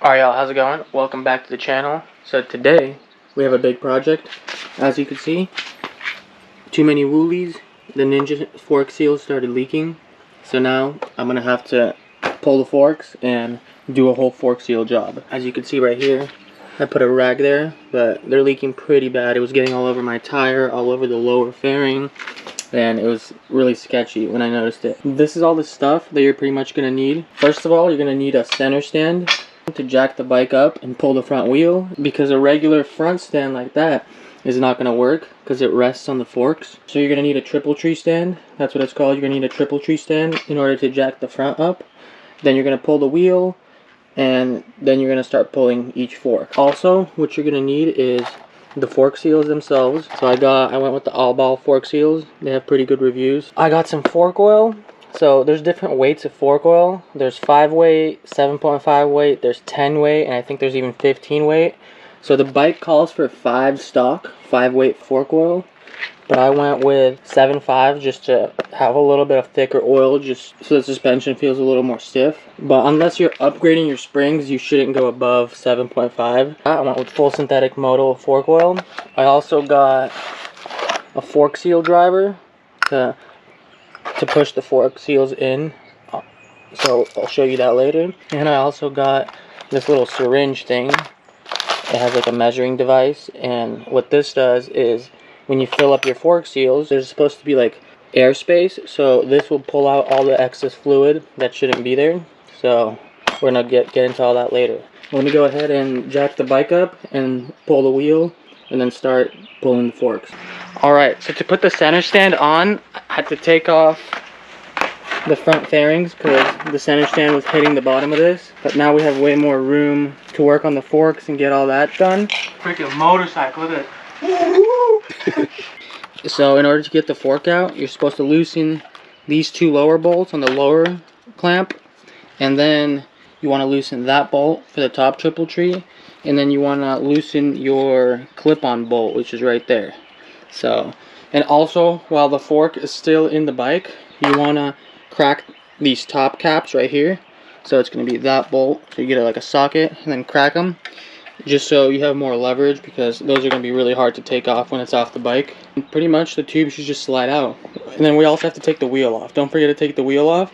Alright y'all, how's it going? Welcome back to the channel. So today, we have a big project. As you can see, too many woolies. The Ninja fork seals started leaking. So now, I'm going to have to pull the forks and do a whole fork seal job. As you can see right here, I put a rag there, but they're leaking pretty bad. It was getting all over my tire, all over the lower fairing, and it was really sketchy when I noticed it. This is all the stuff that you're pretty much going to need. First of all, you're going to need a center stand to jack the bike up and pull the front wheel, because a regular front stand like that is not going to work because it rests on the forks. So you're going to need a triple tree stand. That's what it's called. You're going to need a triple tree stand in order to jack the front up. Then you're going to pull the wheel, and then you're going to start pulling each fork. Also, what you're going to need is the fork seals themselves. So I went with the all ball fork seals. They have pretty good reviews. I got some fork oil. So there's different weights of fork oil. There's 5 weight, 7.5 weight, there's 10 weight, and I think there's even 15 weight. So the bike calls for 5 stock, 5 weight fork oil. But I went with 7.5 just to have a little bit of thicker oil, just so the suspension feels a little more stiff. But unless you're upgrading your springs, you shouldn't go above 7.5. I went with full synthetic modal fork oil. I also got a fork seal driver to push the fork seals in, so I'll show you that later. And I also got this little syringe thing. It has like a measuring device, and what this does is when you fill up your fork seals, there's supposed to be like airspace, so this will pull out all the excess fluid that shouldn't be there. So we're gonna get into all that later. Let me go ahead and jack the bike up and pull the wheel, and then start pulling the forks. Alright, so to put the center stand on, I had to take off the front fairings because the center stand was hitting the bottom of this. But now we have way more room to work on the forks and get all that done. Freaking motorcycle, look at it. So in order to get the fork out, you're supposed to loosen these 2 lower bolts on the lower clamp. And then you want to loosen that bolt for the top triple tree. And then you want to loosen your clip-on bolt, which is right there. So, and also while the fork is still in the bike, you want to crack these top caps right here. So it's going to be that bolt, so you get it like a socket, and then crack them just so you have more leverage, because those are going to be really hard to take off when it's off the bike. And pretty much the tube should just slide out. And then we also have to take the wheel off. Don't forget to take the wheel off,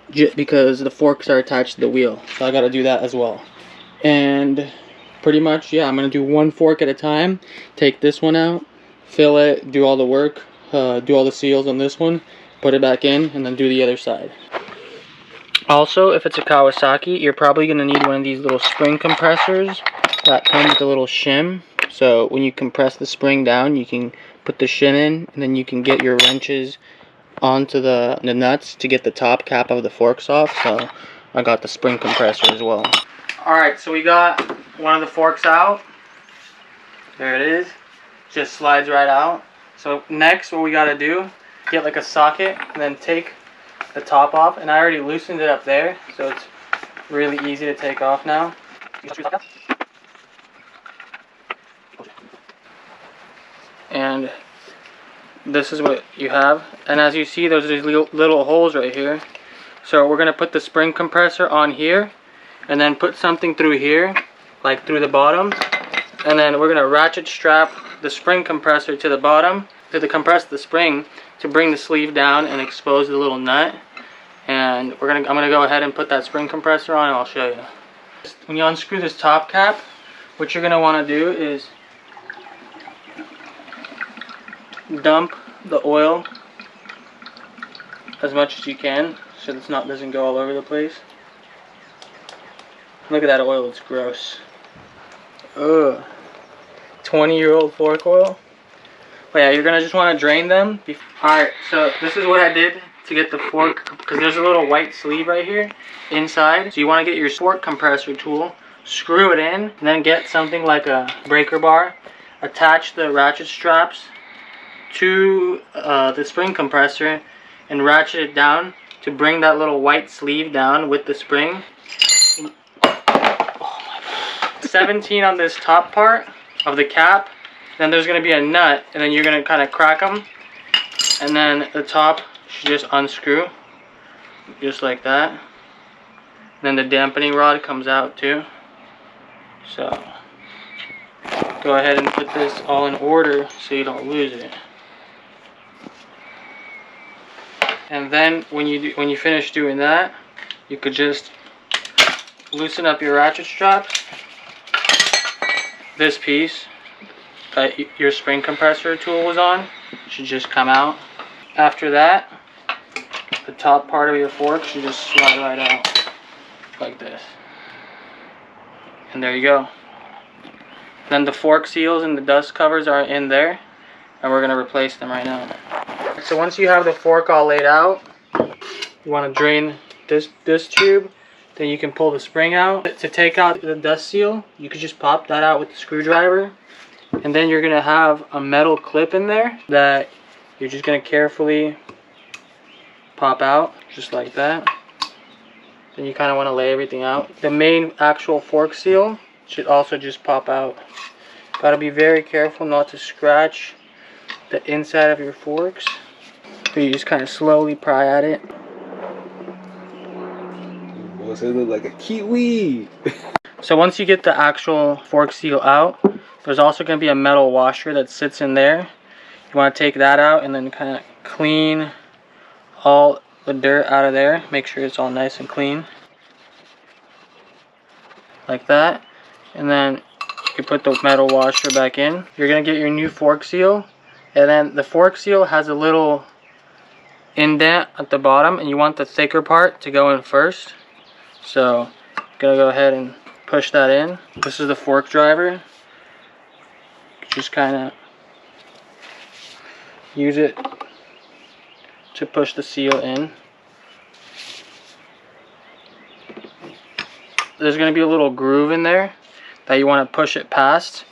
just because the forks are attached to the wheel, so I got to do that as well. And pretty much, yeah, I'm going to do one fork at a time. Take this one out, fill it, do all the work, do all the seals on this one, put it back in, and then do the other side. Also, if it's a Kawasaki, you're probably going to need one of these little spring compressors that come with a little shim. So when you compress the spring down, you can put the shim in, and then you can get your wrenches onto the nuts to get the top cap of the forks off. So I got the spring compressor as well. Alright, so we got one of the forks out. There it is. Just slides right out. So next, what we got to do, get like a socket and then take the top off. And I already loosened it up there, so it's really easy to take off now. And this is what you have. And as you see, there's these little holes right here. So we're going to put the spring compressor on here, and then put something through here, like through the bottom. And then we're going to ratchet strap the spring compressor to the bottom to compress the spring to bring the sleeve down and expose the little nut. And I'm gonna go ahead and put that spring compressor on, and I'll show you. When you unscrew this top cap, what you're gonna want to do is dump the oil as much as you can, so it's doesn't go all over the place. Look at that oil, it's gross. Ugh. 20-year-old fork oil. But yeah, you're gonna just want to drain them. Alright, so this is what I did to get the fork, because there's a little white sleeve right here inside. So you want to get your fork compressor tool, screw it in, and then get something like a breaker bar, attach the ratchet straps to the spring compressor, and ratchet it down to bring that little white sleeve down with the spring. Oh my God. 17 on this top part of the cap. Then there's going to be a nut, and then you're going to kind of crack them, and then the top should just unscrew just like that. Then the dampening rod comes out too. So go ahead and put this all in order so you don't lose it. And then when you finish doing that, you could just loosen up your ratchet straps. This piece that your spring compressor tool was on should just come out. After that, the top part of your fork should just slide right out like this. And there you go. Then the fork seals and the dust covers are in there, and we're gonna replace them right now. So once you have the fork all laid out, you want to drain this tube. Then you can pull the spring out. To take out the dust seal, you could just pop that out with the screwdriver. And then you're gonna have a metal clip in there that you're just gonna carefully pop out, just like that. Then you kind of want to lay everything out. The main actual fork seal should also just pop out. Gotta be very careful not to scratch the inside of your forks. So you just kind of slowly pry at it. Boy, so it look like a kiwi. So once you get the actual fork seal out, there's also going to be a metal washer that sits in there. You want to take that out and then kind of clean all the dirt out of there. Make sure it's all nice and clean. Like that. And then you put the metal washer back in. You're going to get your new fork seal. And then the fork seal has a little indent at the bottom, and you want the thicker part to go in first. So I'm going to go ahead and push that in. This is the fork driver. Just kind of use it to push the seal in. There's going to be a little groove in there that you want to push it past,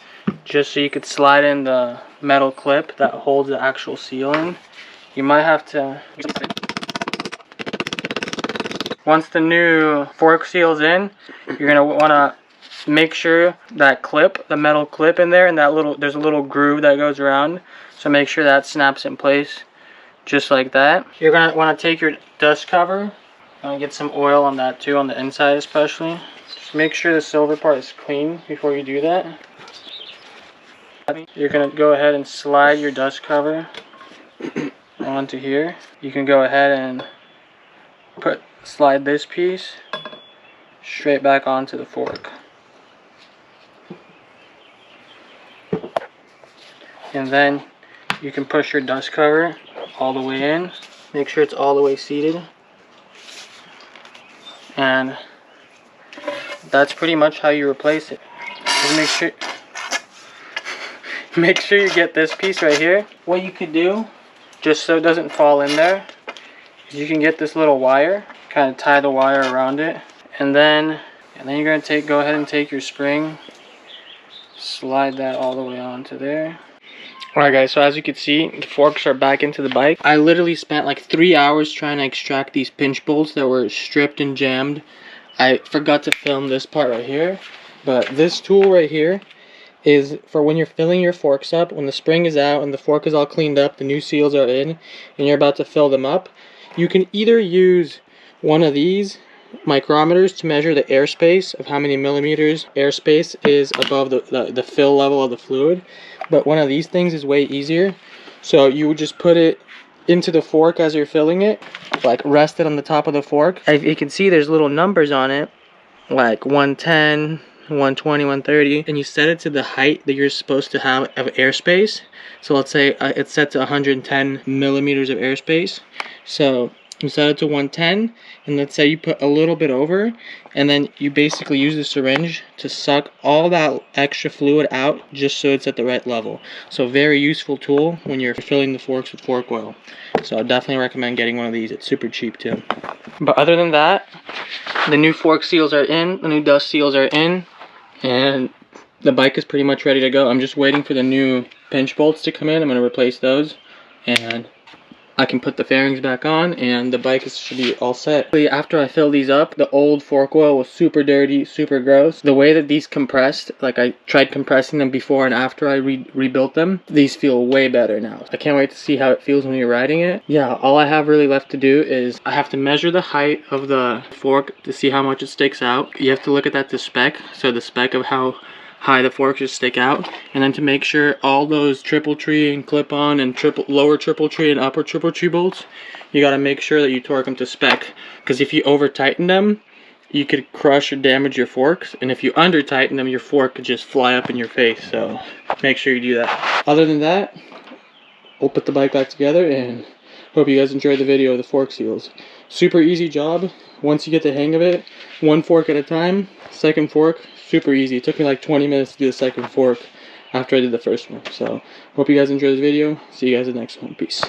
just so you could slide in the metal clip that holds the actual seal in. You might have to... Once the new fork seal's in, you're going to want to make sure that clip, the metal clip in there, and there's a little groove that goes around. So make sure that snaps in place, just like that. You're going to want to take your dust cover and get some oil on that too, on the inside especially. Just make sure the silver part is clean before you do that. You're going to go ahead and slide your dust cover onto here. You can go ahead and slide this piece straight back onto the fork. And then you can push your dust cover all the way in. Make sure it's all the way seated. And that's pretty much how you replace it. Just make sure you get this piece right here. What you could do, just so it doesn't fall in there, is you can get this little wire, kind of tie the wire around it, and then you're gonna go ahead and take your spring, slide that all the way onto there. Alright guys, so as you can see, the forks are back into the bike. I literally spent like 3 hours trying to extract these pinch bolts that were stripped and jammed. I forgot to film this part right here, but this tool right here is for when you're filling your forks up. When the spring is out and the fork is all cleaned up, the new seals are in, and you're about to fill them up. You can either use one of these micrometers to measure the airspace of how many millimeters airspace is above the fill level of the fluid, but one of these things is way easier. So you would just put it into the fork as you're filling it, like rest it on the top of the fork. As you can see, there's little numbers on it, like 110, 120, 130, and you set it to the height that you're supposed to have of airspace. So let's say it's set to 110 millimeters of airspace. So you set it to 110, and let's say you put a little bit over, and then you basically use the syringe to suck all that extra fluid out just so it's at the right level. So very useful tool when you're filling the forks with fork oil. So I definitely recommend getting one of these. It's super cheap too. But other than that, the new fork seals are in, the new dust seals are in, and the bike is pretty much ready to go. I'm just waiting for the new pinch bolts to come in. I'm going to replace those, and I can put the fairings back on and the bike should be all set. After I fill these up, the old fork oil was super dirty, super gross. The way that these compressed, like I tried compressing them before and after I rebuilt them, these feel way better now. I can't wait to see how it feels when you're riding it. Yeah, all I have really left to do is I have to measure the height of the fork to see how much it sticks out. You have to look at that to spec, so the spec of how high the fork should stick out, and then to make sure all those triple tree and clip-on and lower triple tree and upper triple tree bolts, you got to make sure that you torque them to spec, because if you over tighten them, you could crush or damage your forks, and if you under tighten them, your fork could just fly up in your face. So make sure you do that. Other than that, we'll put the bike back together, and hope you guys enjoyed the video of the fork seals. Super easy job. Once you get the hang of it, one fork at a time. Second fork, super easy. It took me like 20 minutes to do the second fork after I did the first one. So hope you guys enjoyed the video. See you guys in the next one. Peace.